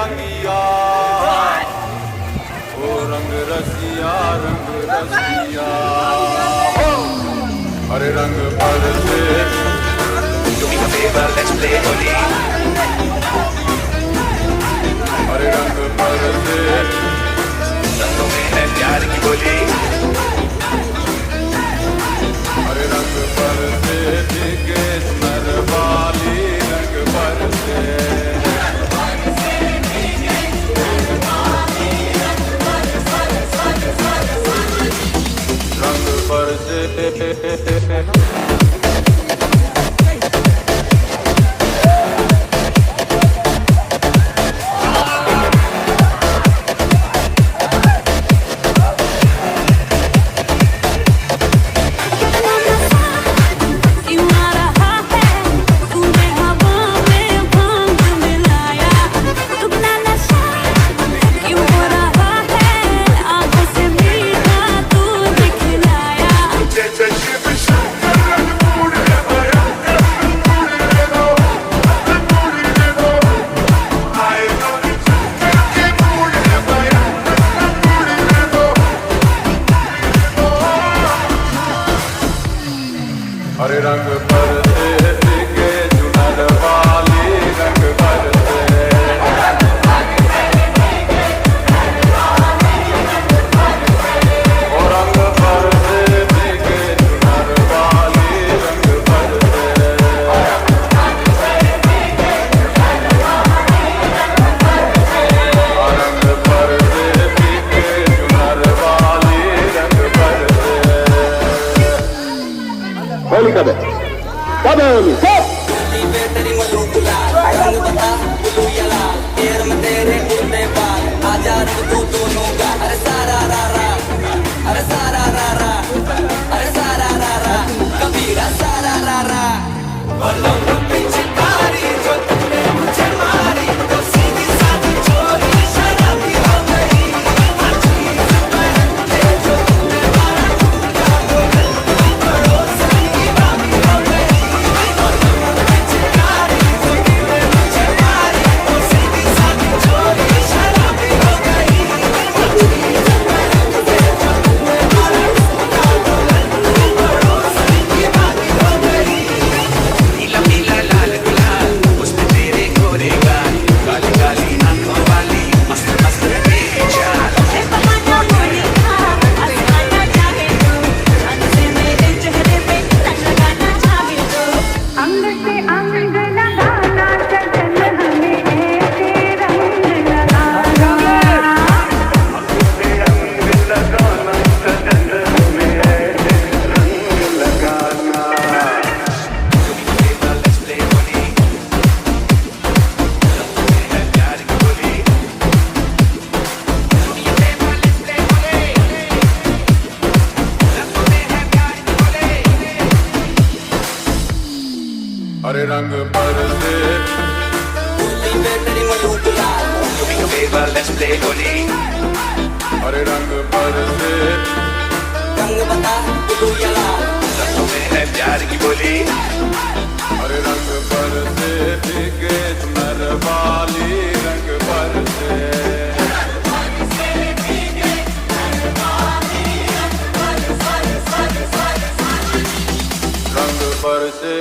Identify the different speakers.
Speaker 1: रंगिया, ओ रंग रसिया, अरे रंग बरसे।
Speaker 2: Do me a favor, let's play Holi.
Speaker 1: अरे रंग बरसे,
Speaker 2: रंगों में है प्यार की बोली।
Speaker 1: अरे रंग बरसे, भीगे सुनर वाली रंग बरसे। रंग बरसे। हरे रंग बरसे, भीगे सुनर वाली रंग बरसे। ओ रंग बरसे, भीगे सुनर वाली रंग बरसे। रंग बरसे, भीगे सुनर वाली रंग बरसे।
Speaker 3: होली कब है? कब है होली?
Speaker 4: तेरी मधु गुलाल रंग बता बुलू या लाल तेर में तेरे उड़ने बाल आजा रंग तू दोनों का अरे सारा रा रा अरे सारा रा रा अरे सारा रा रा कबीरा सारा रा रा बोलो पीछे तारी जो तुमने मुझे मारी तो सीधी सादी चोरी शराबी हो गई हर चीज पहनते जो तुमने मारा क्या बोले पड़ोसी की बाबी हो गई
Speaker 2: नीला नीला लाल गुलाल, उसमें तेरे गोरे गाल, काली काली आंखों वाली मस्त मस्त तेरी चाल।
Speaker 5: अंग से अंग लगाना सजन हमें ऐसे रंग लगाना।
Speaker 2: Let's play Holi. रंगों में है प्यार की बोली। Do me a favor, let's play Holi. रंगों में है प्यार की बोली।
Speaker 1: हरे रंग बरसे,
Speaker 4: तेरी मधु गुलाल
Speaker 2: Do me a favor, let's play Holi.
Speaker 1: हरे रंग बरसे।
Speaker 4: रंग बता बुलू या लाल
Speaker 2: रंगों में है प्यार की बोली।
Speaker 1: हरे रंग बरसे, भीगे सुनर वाली रंग बरसे। रंग बरसे।